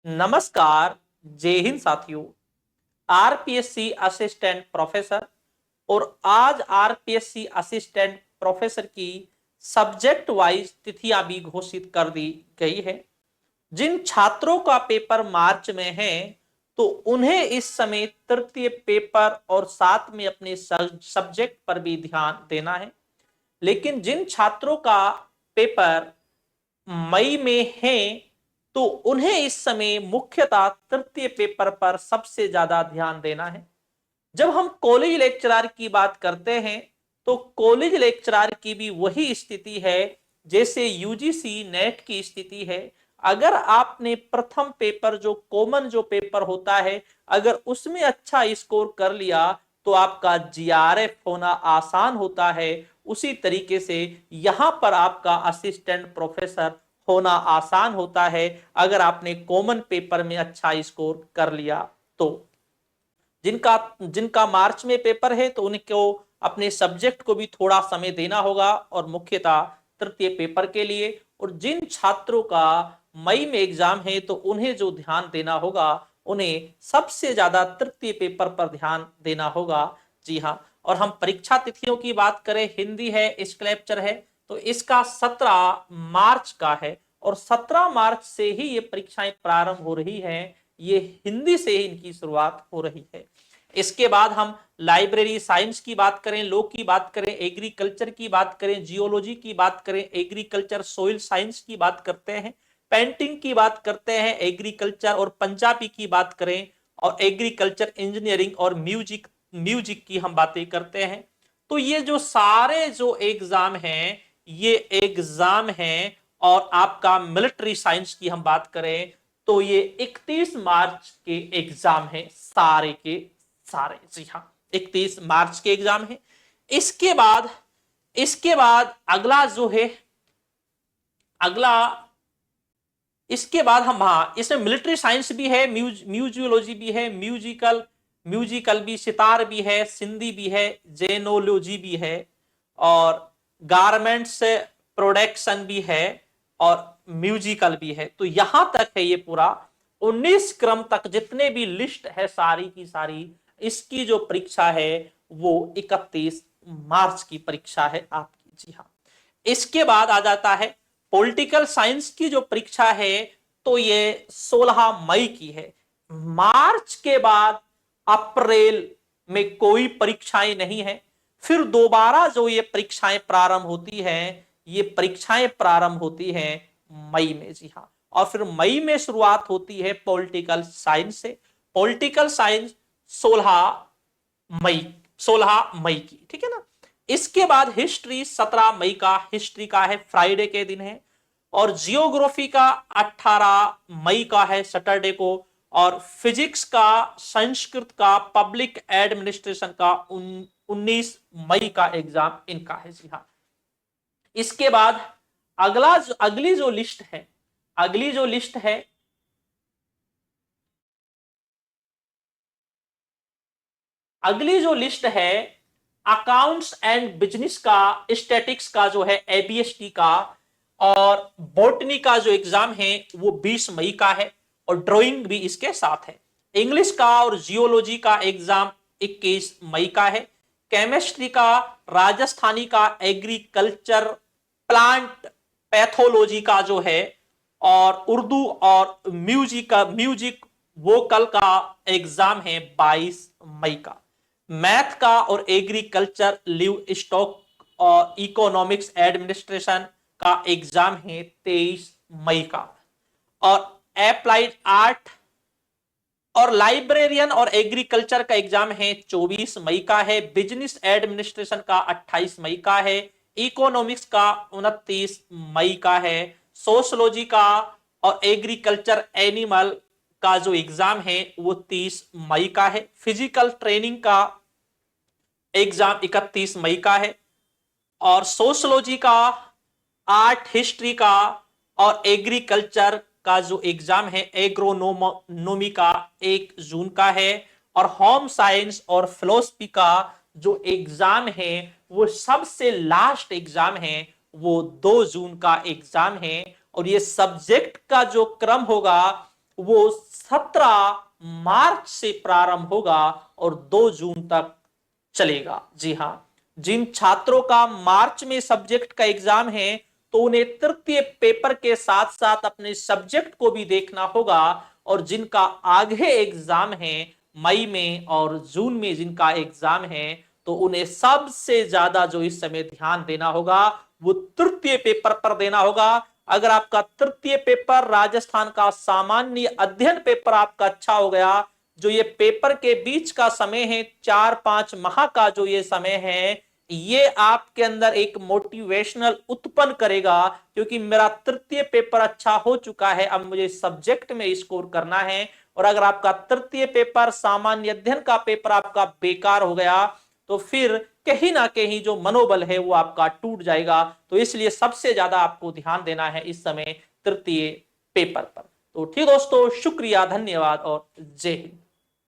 नमस्कार। जय हिंद साथियों। आरपीएससी असिस्टेंट प्रोफेसर और आज आरपीएससी असिस्टेंट प्रोफेसर की सब्जेक्ट वाइज तिथियां भी घोषित कर दी गई है। जिन छात्रों का पेपर मार्च में है तो उन्हें इस समय तृतीय पेपर और साथ में अपने सब्जेक्ट पर भी ध्यान देना है। लेकिन जिन छात्रों का पेपर मई में है तो उन्हें इस समय मुख्यतः तृतीय पेपर पर सबसे ज्यादा ध्यान देना है। जब हम कॉलेज लेक्चरर की बात करते हैं तो कॉलेज लेक्चरर की भी वही स्थिति है जैसे यूजीसी नेट की स्थिति है। अगर आपने प्रथम पेपर जो कॉमन जो पेपर होता है अगर उसमें अच्छा स्कोर कर लिया तो आपका जीआरएफ होना आसान होता है। उसी तरीके से यहां पर आपका असिस्टेंट प्रोफेसर होना आसान होता है अगर आपने कॉमन पेपर में अच्छा स्कोर कर लिया तो। जिनका जिनका मार्च में पेपर है तो उनको अपने सब्जेक्ट को भी थोड़ा समय देना होगा और मुख्यतः तृतीय पेपर के लिए। और जिन छात्रों का मई में एग्जाम है तो उन्हें जो ध्यान देना होगा उन्हें सबसे ज्यादा तृतीय पेपर पर ध्यान देना होगा। जी हाँ। और हम परीक्षा तिथियों की बात करें, हिंदी है, स्क्लैप्चर है, तो इसका 17 मार्च का है और 17 मार्च से ही ये परीक्षाएं प्रारंभ हो रही हैं। ये हिंदी से ही इनकी शुरुआत हो रही है। इसके बाद हम लाइब्रेरी साइंस की बात करें, लॉ की बात करें, एग्रीकल्चर की बात करें, जियोलॉजी की बात करें, एग्रीकल्चर सोइल साइंस की बात करते हैं, पेंटिंग की बात करते हैं, एग्रीकल्चर और पंजाबी की बात करें और एग्रीकल्चर इंजीनियरिंग और म्यूजिक म्यूजिक की हम बातें करते हैं। तो ये जो सारे जो एग्जाम हैं ये एग्जाम हैं। और आपका मिलिट्री साइंस की हम बात करें तो ये 31 मार्च के एग्जाम है सारे के सारे। जी हाँ, 31 मार्च के एग्जाम है। इसके बाद अगला जो है अगला इसके बाद हम, हाँ, इसमें मिलिट्री साइंस भी है, म्यूजियोलॉजी भी है, म्यूजिकल भी, सितार भी है, सिंधी भी है, जेनोलॉजी भी है और गारमेंट्स प्रोडक्शन भी है और म्यूजिकल भी है। तो यहां तक है ये पूरा 19 क्रम तक जितने भी लिस्ट है सारी की सारी, इसकी जो परीक्षा है वो 31 मार्च की परीक्षा है आपकी। जी हाँ। इसके बाद आ जाता है पॉलिटिकल साइंस की जो परीक्षा है तो ये 16 मई की है। मार्च के बाद अप्रैल में कोई परीक्षाएं नहीं है। फिर दोबारा जो ये परीक्षाएं प्रारंभ होती हैं ये परीक्षाएं प्रारंभ होती हैं मई में। जी हाँ। और फिर मई में शुरुआत होती है पॉलिटिकल साइंस से। पॉलिटिकल साइंस 16 मई 16 मई की, ठीक है ना। इसके बाद हिस्ट्री 17 मई का, हिस्ट्री का है, फ्राइडे के दिन है। और जियोग्राफी का 18 मई का है, सैटरडे को। और फिजिक्स का, संस्कृत का, पब्लिक एडमिनिस्ट्रेशन का 19 मई का एग्जाम इनका है। जी हाँ। इसके बाद अगली जो लिस्ट है, अगली जो लिस्ट है अगली जो लिस्ट है अकाउंट्स एंड बिजनेस का, स्टैटिक्स का जो है एबीएसटी का, और बॉटनी का जो एग्जाम है वो 20 मई का है और ड्राइंग भी इसके साथ है। इंग्लिश का और जियोलॉजी का एग्जाम 21 मई का है। केमिस्ट्री का, राजस्थानी का, एग्रीकल्चर, प्लांट पैथोलॉजी का जो है, और उर्दू और म्यूजिक वोकल का एग्जाम है 22 मई का। मैथ का और एग्रीकल्चर, लिव स्टॉक और इकोनॉमिक्स एडमिनिस्ट्रेशन का एग्जाम है 23 मई का। और अप्लाइड आर्ट और लाइब्रेरियन और एग्रीकल्चर का एग्जाम है 24 मई का है। बिजनेस एडमिनिस्ट्रेशन का 28 मई का है। इकोनॉमिक्स का 29 मई का है। सोशलॉजी का और एग्रीकल्चर एनिमल का जो एग्जाम है वो 30 मई का है। फिजिकल ट्रेनिंग का एग्जाम 31 मई का है। और सोशलॉजी का, आर्ट हिस्ट्री का और एग्रीकल्चर का जो एग्जाम है एग्रोनोमी का 1 जून का है। और होम साइंस और फिलोसफी का जो एग्जाम है वो सबसे लास्ट एग्जाम है, वो 2 जून का एग्जाम है। और ये सब्जेक्ट का जो क्रम होगा वो 17 मार्च से प्रारंभ होगा और 2 जून तक चलेगा। जी हाँ, जिन छात्रों का मार्च में सब्जेक्ट का एग्जाम है तो उन्हें तृतीय पेपर के साथ साथ अपने सब्जेक्ट को भी देखना होगा, और जिनका आगे एग्जाम है मई में और जून में जिनका एग्जाम है, तो उन्हें सबसे ज्यादा जो इस समय ध्यान देना होगा वो तृतीय पेपर पर देना होगा। अगर आपका तृतीय पेपर राजस्थान का सामान्य अध्ययन पेपर आपका अच्छा हो गया, जो ये पेपर के बीच का समय है 4-5 माह का जो ये समय है, ये आपके अंदर एक मोटिवेशनल उत्पन्न करेगा, क्योंकि मेरा तृतीय पेपर अच्छा हो चुका है, अब मुझे सब्जेक्ट में स्कोर करना है। और अगर आपका तृतीय पेपर सामान्य अध्ययन का पेपर आपका बेकार हो गया तो फिर कहीं ना कहीं जो मनोबल है वो आपका टूट जाएगा। तो इसलिए सबसे ज्यादा आपको ध्यान देना है इस समय तृतीय पेपर पर। तो ठीक दोस्तों, शुक्रिया, धन्यवाद और जय हिंद।